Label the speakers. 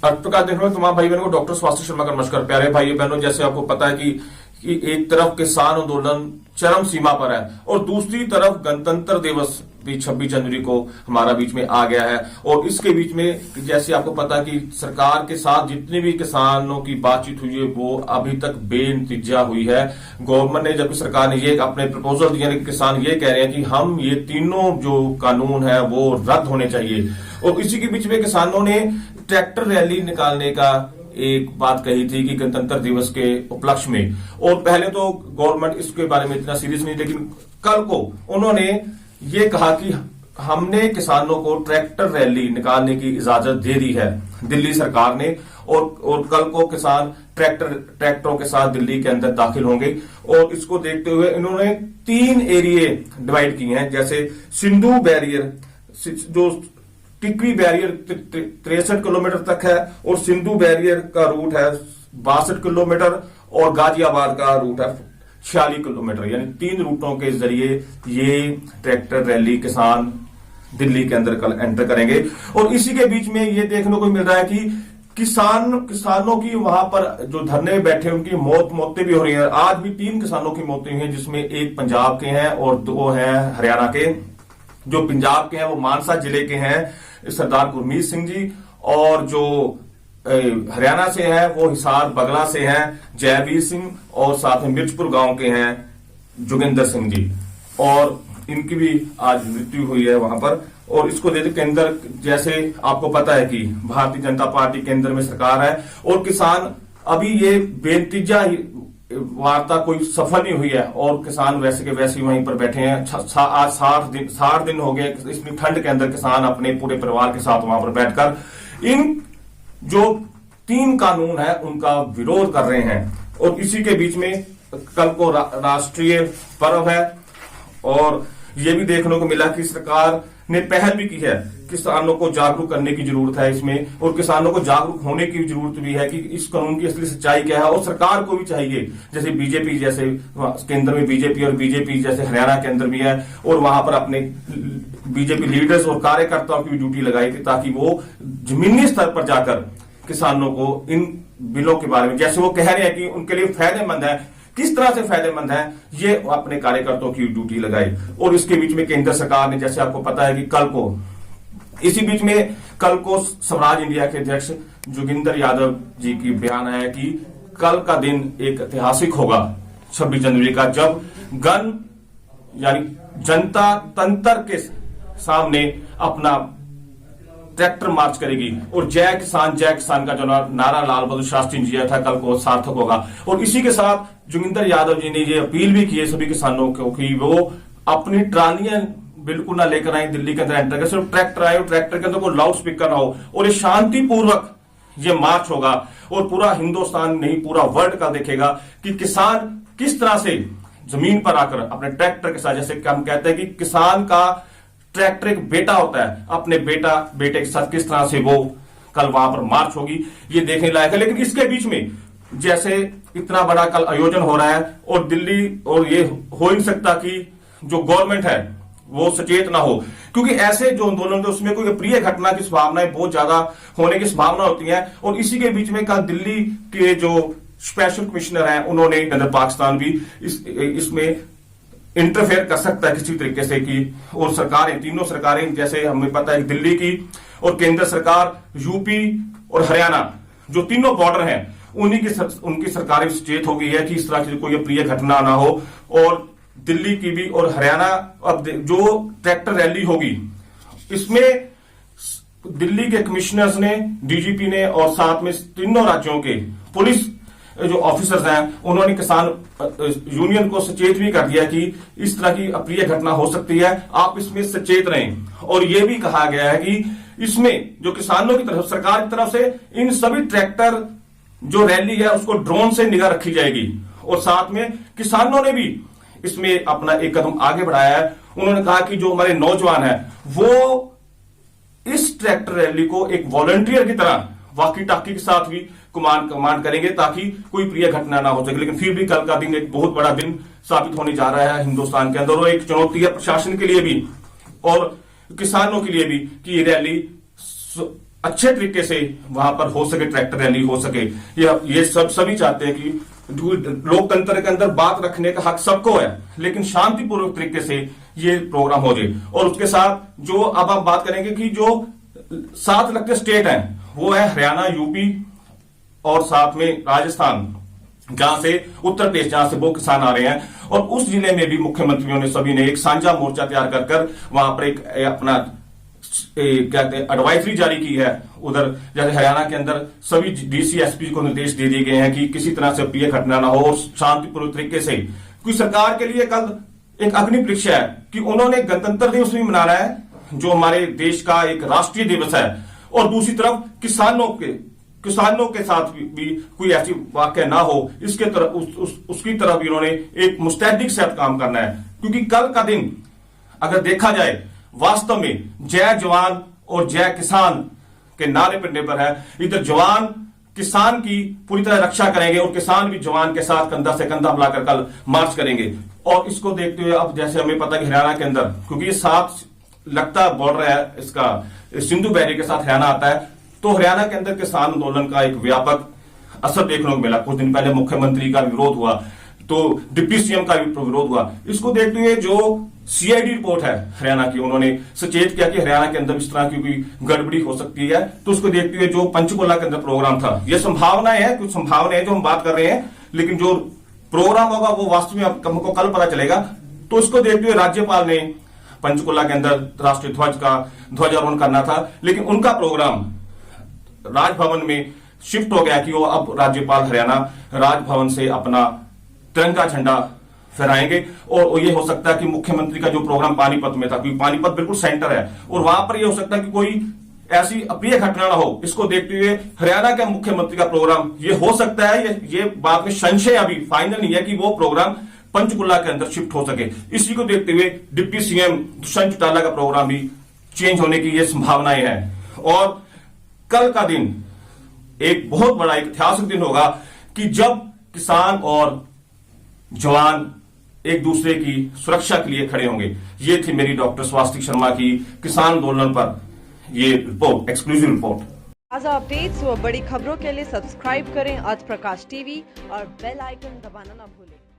Speaker 1: प्रकाश देखने में तमाम भाई बहनों को डॉक्टर स्वास्थ्य शर्मा का नमस्कार। प्यारे भाई बहनों, जैसे आपको पता है कि एक तरफ किसान आंदोलन चरम सीमा पर है और दूसरी तरफ गणतंत्र दिवस भी 26 जनवरी को हमारा बीच में आ गया है। और इसके बीच में जैसे आपको पता है कि सरकार के साथ जितने भी किसानों की बातचीत हुई है वो अभी तक बेनतीजा हुई है। गवर्नमेंट ने, जबकि सरकार ने ये अपने प्रपोजल दिए, किसान ये कह रहे हैं कि हम ये तीनों जो कानून है वो रद्द होने चाहिए। और इसी के बीच में किसानों ने ट्रैक्टर रैली निकालने का एक बात कही थी कि गणतंत्र दिवस के उपलक्ष्य में। और पहले तो गवर्नमेंट इसके बारे में इतना सीरियस नहीं, लेकिन कल को उन्होंने ये कहा कि हमने किसानों को ट्रैक्टर रैली निकालने की इजाजत दे दी है दिल्ली सरकार ने। और कल को किसान ट्रैक्टरों के साथ दिल्ली के अंदर दाखिल होंगे। और इसको देखते हुए इन्होंने 3 एरिए डिवाइड किए हैं, जैसे सिंधु बैरियर, जो टिकरी बैरियर 63 किलोमीटर तक है और सिंधु बैरियर का रूट है 62 किलोमीटर और गाजियाबाद का रूट है 46 किलोमीटर। यानी 3 रूटों के जरिए ये ट्रैक्टर रैली किसान दिल्ली के अंदर कल एंटर करेंगे। और इसी के बीच में ये देखने को मिल रहा है कि किसानों की वहां पर जो धरने में बैठे उनकी मौतें भी हो रही हैं। आज भी 3 किसानों की मौतें हुई हैं, जिसमें एक पंजाब के हैं और 2 हैं हरियाणा के। जो पंजाब के हैं वो मानसा जिले के हैं सरदार गुरमीत सिंह जी, और जो हरियाणा से है वो हिसार बगला से हैं जयवीर सिंह, और साथ में मिर्चपुर गांव के हैं जोगिंदर सिंह जी। और इनकी भी आज मृत्यु हुई है वहां पर। और इसको देते केंद्र, जैसे आपको पता है कि भारतीय जनता पार्टी केंद्र में सरकार है और किसान अभी ये बेनतीजा वार्ता कोई सफल नहीं हुई है और किसान वैसे के वैसे वहीं पर बैठे हैं। आज 60 दिन हो गए इतनी ठंड के अंदर किसान अपने पूरे परिवार के साथ वहां पर बैठकर इन जो 3 कानून है उनका विरोध कर रहे हैं। और इसी के बीच में कल को राष्ट्रीय पर्व है और ये भी देखने को मिला कि सरकार ने पहल भी की है। किसानों को जागरूक करने की जरूरत है इसमें, और किसानों को जागरूक होने की जरूरत भी है कि इस कानून की असली सच्चाई क्या है। और सरकार को भी चाहिए, जैसे बीजेपी, जैसे केंद्र में बीजेपी और बीजेपी जैसे हरियाणा के अंदर भी है, और वहां पर अपने बीजेपी लीडर्स और कार्यकर्ताओं की भी ड्यूटी लगाई थी ताकि वो जमीनी स्तर पर जाकर किसानों को इन बिलों के बारे में, जैसे वो कह रहे हैं कि उनके लिए फायदेमंद है, किस तरह से फायदेमंद है, ये अपने कार्यकर्ताओं की ड्यूटी लगाई। और इसके बीच में केंद्र सरकार ने, जैसे आपको पता है कि कल को, इसी बीच में कल को स्वराज इंडिया के अध्यक्ष जोगिंदर यादव जी की बयान है कि कल का दिन एक ऐतिहासिक होगा 26 जनवरी का, जब यानी जनता तंत्र के सामने अपना ट्रैक्टर मार्च करेगी और जय किसान का जो नारा लाल बहादुर शास्त्री जी था कल को सार्थक होगा। और इसी के साथ जोगिंदर यादव जी ने ये अपील भी की है सभी किसानों को कि वो अपनी ट्रालियां बिल्कुल ना लेकर आए दिल्ली के अंदर एंटर कर, सिर्फ ट्रैक्टर आए, ट्रैक्टर के अंदर कोई लाउड स्पीकर ना हो, और ये शांतिपूर्वक ये मार्च होगा। और पूरा हिंदुस्तान नहीं, पूरा वर्ल्ड का देखेगा कि किसान किस तरह से जमीन पर आकर अपने ट्रैक्टर के साथ, जैसे हम कहते हैं कि किसान का ट्रैक्टर एक बेटा होता है, अपने बेटे के साथ किस तरह से वो कल वहां पर मार्च होगी, ये देखने लायक है। लेकिन इसके बीच में जैसे इतना बड़ा कल आयोजन हो रहा है और दिल्ली, और ये हो ही नहीं सकता कि जो गवर्नमेंट है वो सचेत ना हो, क्योंकि ऐसे जो आंदोलन है उसमें कोई अप्रिय घटना की संभावनाएं बहुत ज्यादा होने की संभावना होती है। और इसी के बीच में कल दिल्ली के जो स्पेशल कमिश्नर हैं उन्होंने पाकिस्तान भी इसमें इंटरफेयर कर सकता है किसी तरीके से कि, और सरकारें, तीनों सरकारें, जैसे हमें पता है दिल्ली की और केंद्र सरकार, यूपी और हरियाणा, जो तीनों बॉर्डर हैं, उनकी सरकारें सचेत हो गई है कि इस तरह की कोई अप्रिय घटना ना हो। और दिल्ली की भी और हरियाणा, अब जो ट्रैक्टर रैली होगी इसमें दिल्ली के कमिश्नर्स ने, डीजीपी ने और साथ में तीनों राज्यों के पुलिस जो ऑफिसर्स हैं उन्होंने किसान यूनियन को सचेत भी कर दिया कि इस तरह की अप्रिय घटना हो सकती है, आप इसमें सचेत रहें। और यह भी कहा गया है कि इसमें जो किसानों की तरफ, सरकार की तरफ से इन सभी ट्रैक्टर जो रैली है उसको ड्रोन से निगाह रखी जाएगी। और साथ में किसानों ने भी इसमें अपना एक कदम आगे बढ़ाया है। उन्होंने कहा कि जो हमारे नौजवान हैं वो इस ट्रैक्टर रैली को एक वॉलंटियर की तरह वाकी टाकी के साथ भी कमांड करेंगे ताकि कोई प्रिय घटना ना हो सके। लेकिन फिर भी कल का दिन एक बहुत बड़ा दिन साबित होने जा रहा है हिंदुस्तान के अंदर, और एक चुनौती है प्रशासन के लिए भी और किसानों के लिए भी कि ये रैली अच्छे तरीके से वहां पर हो सके, ट्रैक्टर रैली हो सके। ये सभी चाहते हैं कि लोकतंत्र के अंदर बात रखने का हक सबको है, लेकिन शांतिपूर्वक तरीके से ये प्रोग्राम हो जाए। और उसके साथ जो अब हम बात करेंगे कि जो 7 लगते स्टेट हैं वो है हरियाणा, यूपी और साथ में राजस्थान, जहां से उत्तर प्रदेश, जहां से वो किसान आ रहे हैं। और उस जिले में भी मुख्यमंत्रियों ने सभी ने एक साझा मोर्चा तैयार कर वहां पर एक अपना कहते हैं एडवाइजरी जारी की है। उधर जैसे हरियाणा के अंदर सभी डीसी एसपी को निर्देश दे दिए गए हैं कि किसी तरह से प्रिय घटना ना हो और शांतिपूर्वक तरीके से, क्योंकि सरकार के लिए कल एक अग्नि परीक्षा है कि उन्होंने गणतंत्र दिवस भी मनाना है जो हमारे देश का एक राष्ट्रीय दिवस है, और दूसरी तरफ किसानों के साथ भी कोई ऐसी वाकया ना हो, इसके तरफ उसकी तरफ भी उन्होंने एक मुस्तैदी के साथ काम करना है। क्योंकि कल का दिन अगर देखा जाए वास्तव में जय जवान और जय किसान के नारे पर निर्भर है। इधर जवान किसान की पूरी तरह रक्षा करेंगे और किसान भी जवान के साथ कंधा से कंधा मिलाकर कल मार्च करेंगे। और इसको देखते हुए अब जैसे हमें पता है कि हरियाणा के अंदर, क्योंकि ये 7 लगता बॉर्डर है इसका, सिंधु बैरी के साथ हरियाणा आता है, तो हरियाणा के अंदर किसान आंदोलन का एक व्यापक असर देखने को मिला। कुछ दिन पहले मुख्यमंत्री का विरोध हुआ, तो डिप्टी सीएम का भी विरोध हुआ। इसको देखते हुए जो सीआईडी रिपोर्ट है हरियाणा की, उन्होंने सचेत किया कि हरियाणा के अंदर इस तरह की कोई गड़बड़ी हो सकती है। तो उसको देखते हुए जो पंचकुला के अंदर प्रोग्राम था, ये संभावनाएं है, कुछ संभावनाएं है जो हम बात कर रहे हैं, लेकिन जो प्रोग्राम होगा वो वास्तव में हमको कल पता चलेगा। तो इसको देखते हुए राज्यपाल ने पंचकुला के अंदर राष्ट्रीय ध्वज का ध्वजारोहण करना था, लेकिन उनका प्रोग्राम राजभवन में शिफ्ट हो गया कि वो अब राज्यपाल हरियाणा राजभवन से अपना तिरंगा झंडा फहराएंगे। और ये हो सकता है कि मुख्यमंत्री का जो प्रोग्राम पानीपत में था, क्योंकि पानीपत बिल्कुल सेंटर है, और वहां पर ये हो सकता है कि कोई ऐसी अप्रिय घटना ना हो। इसको देखते हुए हरियाणा के मुख्यमंत्री का प्रोग्राम ये हो सकता है, ये बात में संशय अभी फाइनल नहीं है कि वो प्रोग्राम पंचकुला के अंदर शिफ्ट हो सके। इसी को देखते हुए डिप्टी सीएम दुष्यंत चौटाला का प्रोग्राम भी चेंज होने की ये संभावनाएं हैं। और कल का दिन एक बहुत बड़ा एक ऐतिहासिक दिन होगा कि जब किसान और जवान एक दूसरे की सुरक्षा के लिए खड़े होंगे। ये थी मेरी डॉक्टर स्वास्तिक शर्मा की किसान आंदोलन पर ये रिपोर्ट, एक्सक्लूसिव रिपोर्ट।
Speaker 2: ताज़ा अपडेट्स व बड़ी खबरों के लिए सब्सक्राइब करें आज प्रकाश टीवी और बेल आइकन दबाना ना भूलें।